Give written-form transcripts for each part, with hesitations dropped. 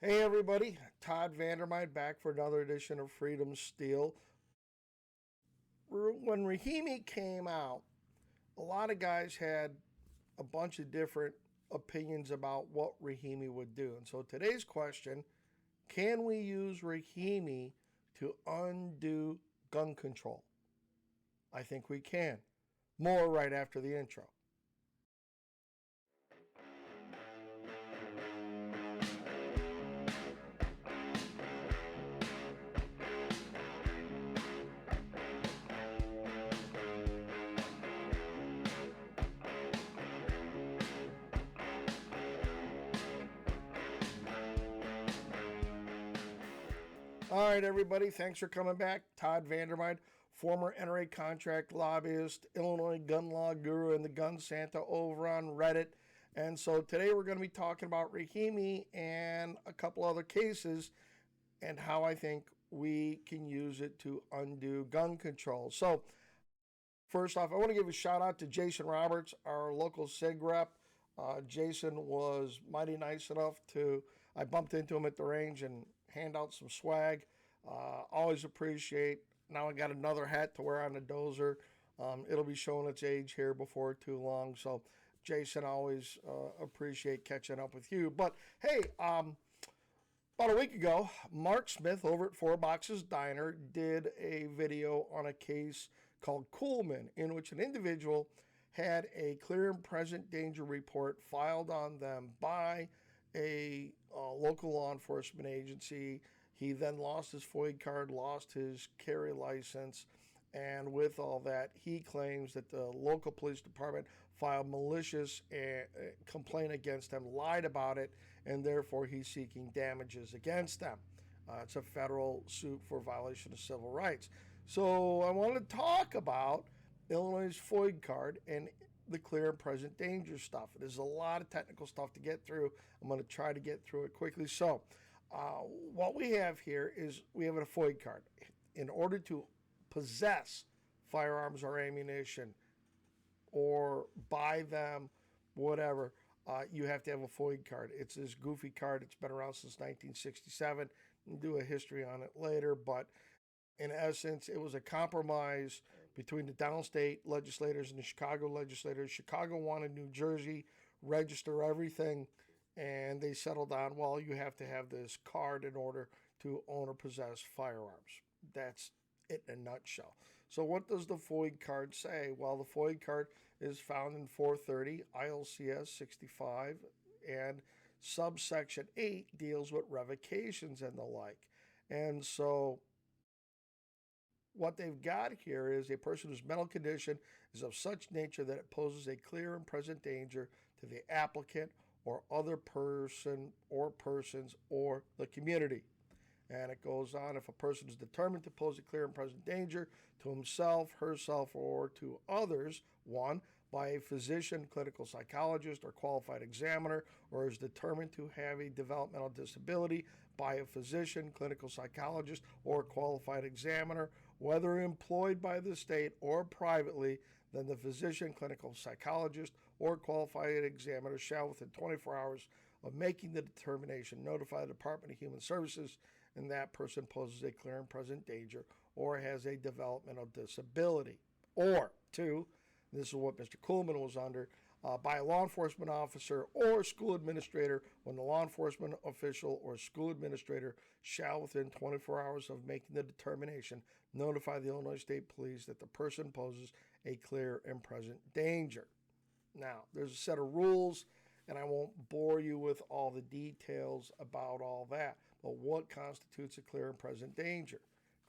Hey everybody, Todd Vandermide back for another edition of Freedom Steel. When Rahimi came out, a lot of guys had a bunch of different opinions about what Rahimi would do. And so today's question, can we use Rahimi to undo gun control? I think we can. More right after the intro. All right, everybody, thanks for coming back. Todd Vandermide, former NRA contract lobbyist, Illinois gun law guru, and the gun Santa over on Reddit. And so today we're going to be talking about Rahimi and a couple other cases and how I think we can use it to undo gun control. So, first off, I want to give a shout out to Jason Roberts, our local SIG rep. Jason was mighty nice enough I bumped into him at the range and hand out some swag. Always appreciate. Now I got another hat to wear on the dozer. It'll be showing its age here before too long. So, Jason, always appreciate catching up with you. But hey, about a week ago, Mark Smith over at Four Boxes Diner did a video on a case called Coolman, in which an individual had a clear and present danger report filed on them by a local law enforcement agency. He then lost his FOID card, lost his carry license, and with all that, he claims that the local police department filed malicious complaint against him, lied about it, and therefore he's seeking damages against them. It's a federal suit for violation of civil rights. So I want to talk about Illinois' FOID card and the clear and present danger stuff. There's a lot of technical stuff to get through. I'm going to try to get through it quickly. So what we have here is we have a FOID card. In order to possess firearms or ammunition or buy them, whatever, you have to have a FOID card. It's this goofy card. It's been around since 1967. We'll do a history on it later, but in essence, it was a compromise between the downstate legislators and the Chicago legislators. Chicago wanted New Jersey register everything, and they settled on, well, you have to have this card in order to own or possess firearms. That's it in a nutshell. So what does the FOID card say? Well, the FOID card is found in 430 ILCS 65, and subsection 8 deals with revocations and the like. And so what they've got here is a person whose mental condition is of such nature that it poses a clear and present danger to the applicant or other person or persons or the community. And it goes on, if a person is determined to pose a clear and present danger to himself, herself, or to others, one, by a physician, clinical psychologist, or qualified examiner, or is determined to have a developmental disability by a physician, clinical psychologist, or qualified examiner, whether employed by the state or privately, then the physician, clinical psychologist, or qualified examiner shall, within 24 hours of making the determination, notify the Department of Human Services, and that person poses a clear and present danger or has a developmental disability. Or, two, this is what Mr. Coolman was under, by a law enforcement officer or school administrator when the law enforcement official or school administrator shall, within 24 hours of making the determination, notify the Illinois State Police that the person poses a clear and present danger. Now, there's a set of rules, and I won't bore you with all the details about all that. But what constitutes a clear and present danger?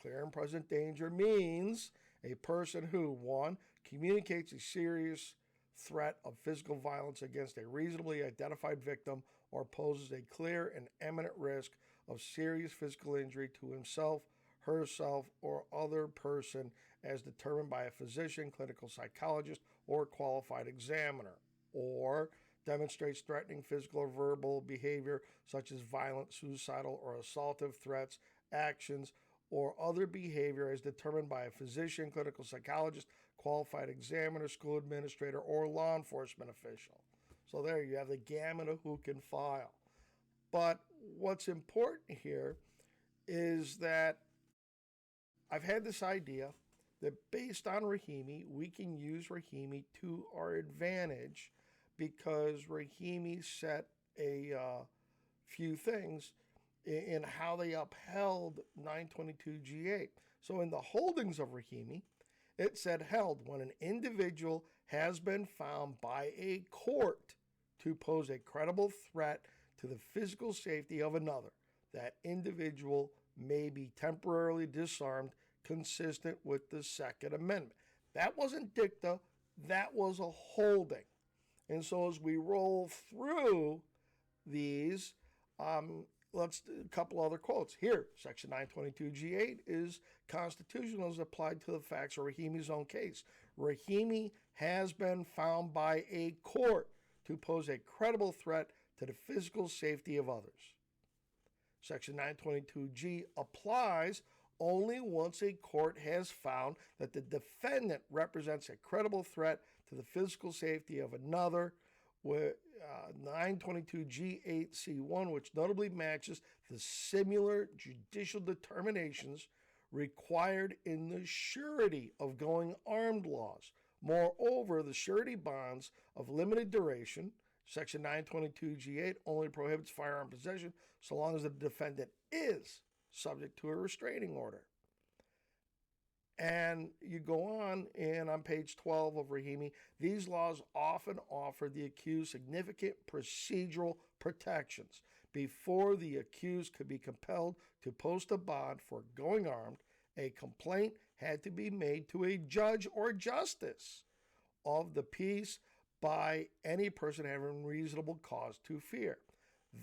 Clear and present danger means a person who, one, communicates a serious threat of physical violence against a reasonably identified victim or poses a clear and imminent risk of serious physical injury to himself, herself, or other person as determined by a physician, clinical psychologist, or qualified examiner. Or demonstrates threatening physical or verbal behavior such as violent, suicidal, or assaultive threats, actions, or other behavior as determined by a physician, clinical psychologist, qualified examiner, school administrator, or law enforcement official. So there you have the gamut of who can file. But what's important here is that I've had this idea that based on Rahimi, we can use Rahimi to our advantage because Rahimi set a few things in how they upheld 922G8. So in the holdings of Rahimi, it said held when an individual has been found by a court to pose a credible threat to the physical safety of another, that individual may be temporarily disarmed consistent with the Second Amendment. That wasn't dicta, that was a holding. And so as we roll through these, let's do a couple other quotes. Here, Section 922G8 is constitutional as applied to the facts of Rahimi's own case. Rahimi has been found by a court to pose a credible threat to the physical safety of others. Section 922G applies only once a court has found that the defendant represents a credible threat to the physical safety of another. 922G8C1, which notably matches the similar judicial determinations required in the surety of going armed laws. Moreover, the surety bonds of limited duration, Section 922G8 only prohibits firearm possession so long as the defendant is subject to a restraining order. And you go on, and on page 12 of Rahimi, these laws often offer the accused significant procedural protections. Before the accused could be compelled to post a bond for going armed, a complaint had to be made to a judge or justice of the peace by any person having reasonable cause to fear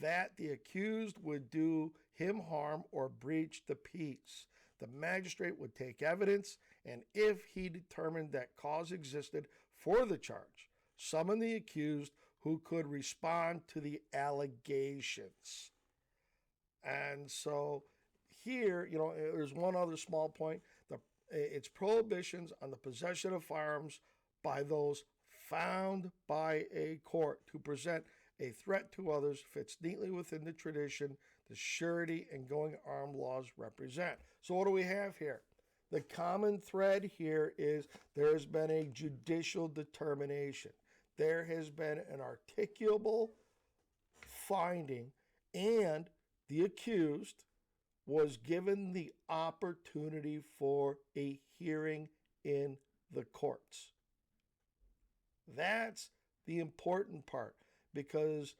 that the accused would do him harm or breach the peace. The magistrate would take evidence, and if he determined that cause existed for the charge, summon the accused who could respond to the allegations. And so here, there's one other small point. It's prohibitions on the possession of firearms by those found by a court to present a threat to others fits neatly within the tradition the surety and going armed laws represent. So what do we have here? The common thread here is there has been a judicial determination. There has been an articulable finding, and the accused was given the opportunity for a hearing in the courts. That's the important part, because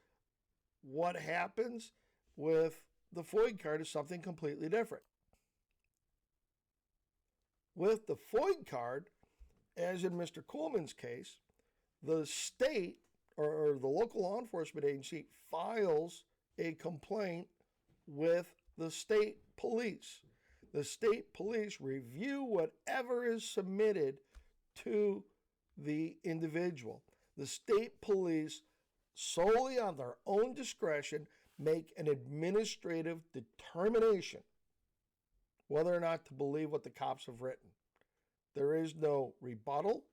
what happens with the FOID card is something completely different. With the FOID card, as in Mr. Coolman's case, the state or the local law enforcement agency files a complaint with the state police. The state police review whatever is submitted to the individual. The state police, solely on their own discretion, make an administrative determination whether or not to believe what the cops have written. There is no rebuttal,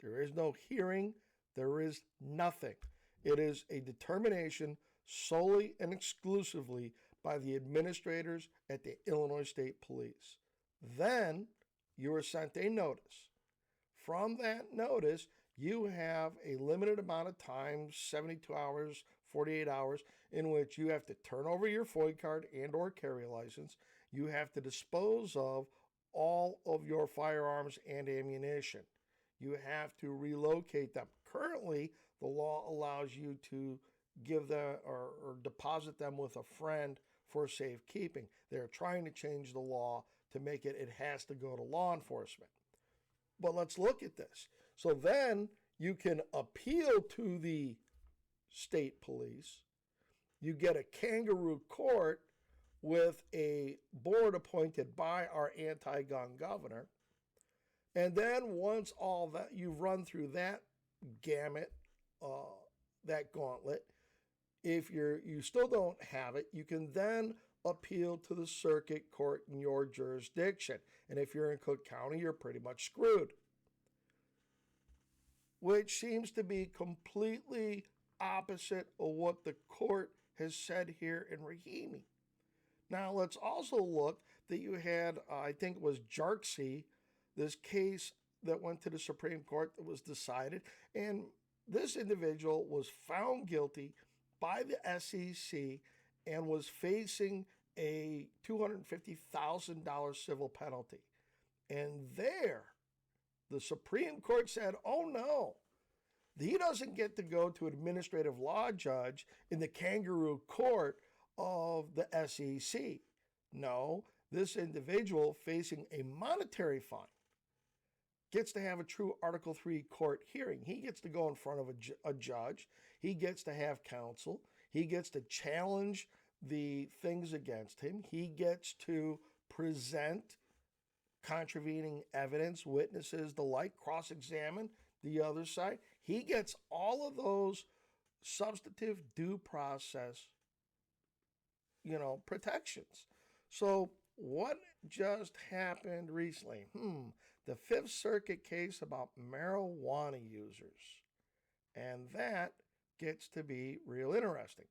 there is no hearing, there is nothing. It is a determination solely and exclusively by the administrators at the Illinois State Police. Then you are sent a notice. From that notice, you have a limited amount of time, 72 hours, 48 hours, in which you have to turn over your FOID card and or carry license. You have to dispose of all of your firearms and ammunition. You have to relocate them. Currently, the law allows you to give them or deposit them with a friend for safekeeping. They're trying to change the law to make it has to go to law enforcement. But let's look at this. So then you can appeal to the state police. You get a kangaroo court with a board appointed by our anti-gun governor. And then once all that, you've run through that gamut, that gauntlet, if you still don't have it, you can then appeal to the circuit court in your jurisdiction. And if you're in Cook County, you're pretty much screwed. Which seems to be completely opposite of what the court has said here in Rahimi. Now, let's also look that you had, I think it was Jarksy, this case that went to the Supreme Court that was decided, and this individual was found guilty by the SEC and was facing a $250,000 civil penalty. And there, the Supreme Court said, oh no, he doesn't get to go to an administrative law judge in the kangaroo court of the SEC. No, this individual facing a monetary fine gets to have a true Article III court hearing. He gets to go in front of a judge. He gets to have counsel. He gets to challenge the things against him. He gets to present contravening evidence, witnesses, the like, cross-examine the other side. He gets all of those substantive due process, protections. So what just happened recently? The Fifth Circuit case about marijuana users. And that gets to be real interesting.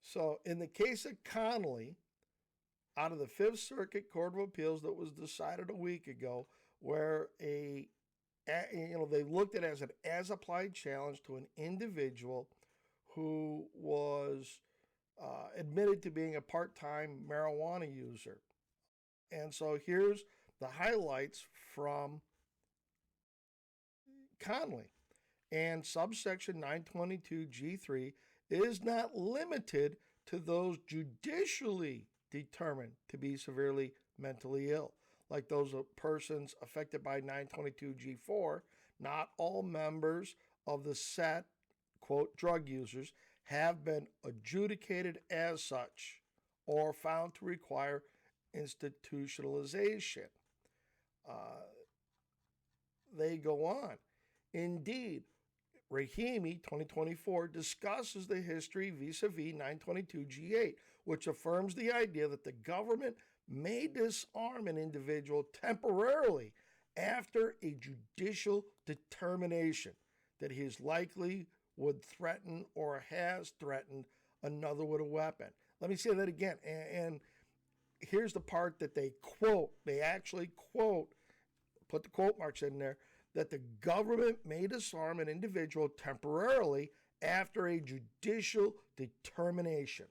So in the case of Connelly, out of the Fifth Circuit Court of Appeals that was decided a week ago, where they looked at it as an as-applied challenge to an individual who was admitted to being a part-time marijuana user. And so here's the highlights from Connelly. And subsection 922G3 is not limited to those judicially determined to be severely mentally ill, like those persons affected by 922G4. Not all members of the set, quote, drug users have been adjudicated as such or found to require institutionalization. They go on. Indeed, Rahimi 2024 discusses the history vis-a-vis 922G8, which affirms the idea that the government may disarm an individual temporarily after a judicial determination that he is likely would threaten or has threatened another with a weapon. Let me say that again. And here's the part that they quote. They actually quote, put the quote marks in there, that the government may disarm an individual temporarily after a judicial determination.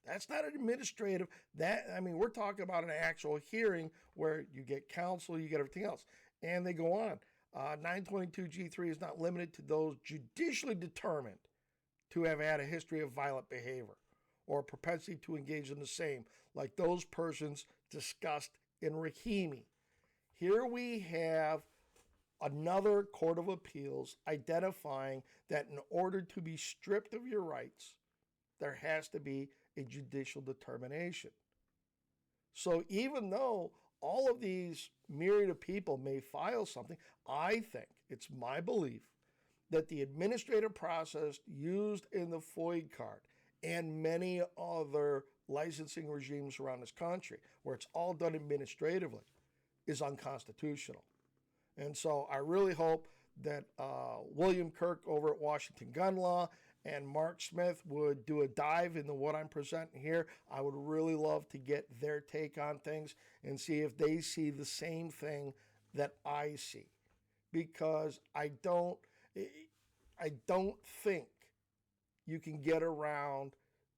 That's not an administrative, we're talking about an actual hearing where you get counsel, you get everything else. And they go on. 922G3 is not limited to those judicially determined to have had a history of violent behavior or a propensity to engage in the same, like those persons discussed in Rahimi. Here we have another court of appeals identifying that in order to be stripped of your rights, there has to be a judicial determination. So even though all of these myriad of people may file something, I think, it's my belief, that the administrative process used in the FOID card and many other licensing regimes around this country, where it's all done administratively, is unconstitutional. And so I really hope that William Kirk over at Washington Gun Law and Mark Smith would do a dive into what I'm presenting here. I would really love to get their take on things and see if they see the same thing that I see. Because I don't think you can get around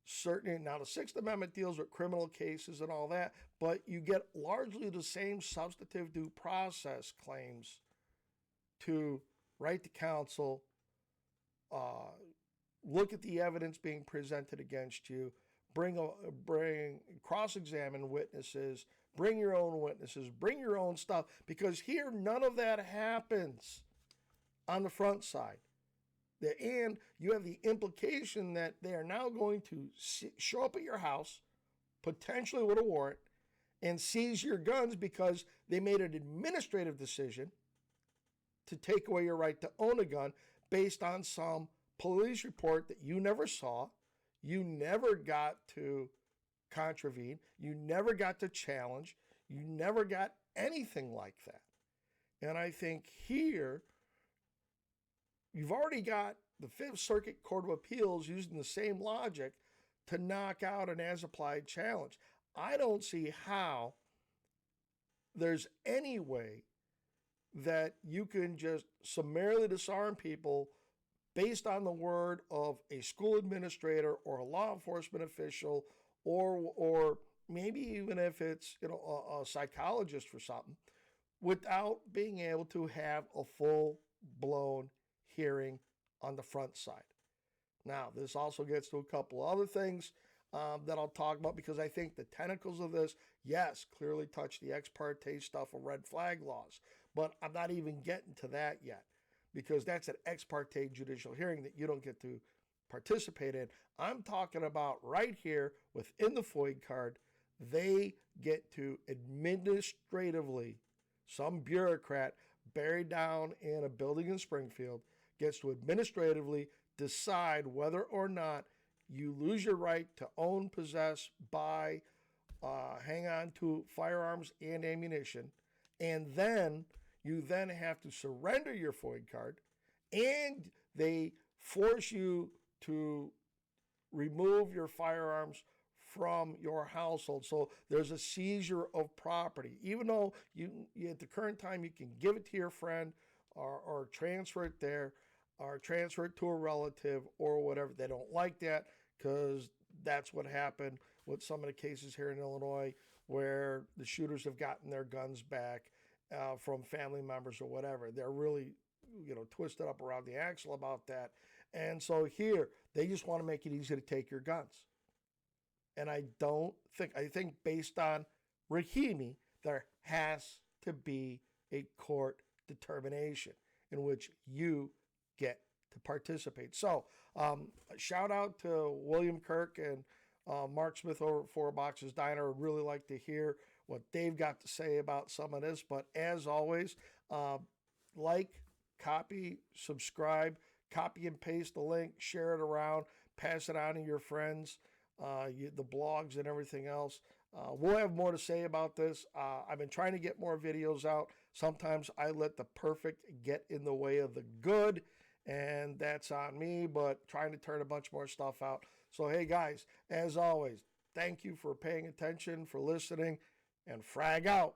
certain, now the Sixth Amendment deals with criminal cases and all that, but you get largely the same substantive due process claims to right to counsel, look at the evidence being presented against you, bring cross-examine witnesses, bring your own witnesses, bring your own stuff, because here none of that happens on the front side. And you have the implication that they are now going to show up at your house, potentially with a warrant, and seize your guns because they made an administrative decision to take away your right to own a gun based on some police report that you never saw, you never got to contravene, you never got to challenge, you never got anything like that. And I think here, you've already got the Fifth Circuit Court of Appeals using the same logic to knock out an as-applied challenge. I don't see how there's any way that you can just summarily disarm people based on the word of a school administrator or a law enforcement official, or maybe even if it's a psychologist or something, without being able to have a full-blown hearing on the front side. Now, this also gets to a couple other things that I'll talk about, because I think the tentacles of this, yes, clearly touch the ex parte stuff of red flag laws, but I'm not even getting to that yet, because that's an ex parte judicial hearing that you don't get to participate in. I'm talking about right here within the FOID card, they get to administratively, some bureaucrat buried down in a building in Springfield gets to administratively decide whether or not you lose your right to own, possess, buy, hang on to firearms and ammunition, and then you then have to surrender your FOID card, and they force you to remove your firearms from your household. So there's a seizure of property, even though you at the current time you can give it to your friend or transfer it there, or transfer it to a relative or whatever. They don't like that, because that's what happened with some of the cases here in Illinois where the shooters have gotten their guns back from family members or whatever. They're really, twisted up around the axle about that. And so here, they just want to make it easy to take your guns. And I think based on Rahimi, there has to be a court determination in which you get to participate. So, shout out to William Kirk and Mark Smith over at Four Boxes Diner. I'd really like to hear what they've got to say about some of this. But as always, like, copy, subscribe, copy and paste the link, share it around, pass it on to your friends, the blogs and everything else. We'll have more to say about this. I've been trying to get more videos out. Sometimes I let the perfect get in the way of the good, and that's on me, but trying to turn a bunch more stuff out. So, hey, guys, as always, thank you for paying attention, for listening, and frag out.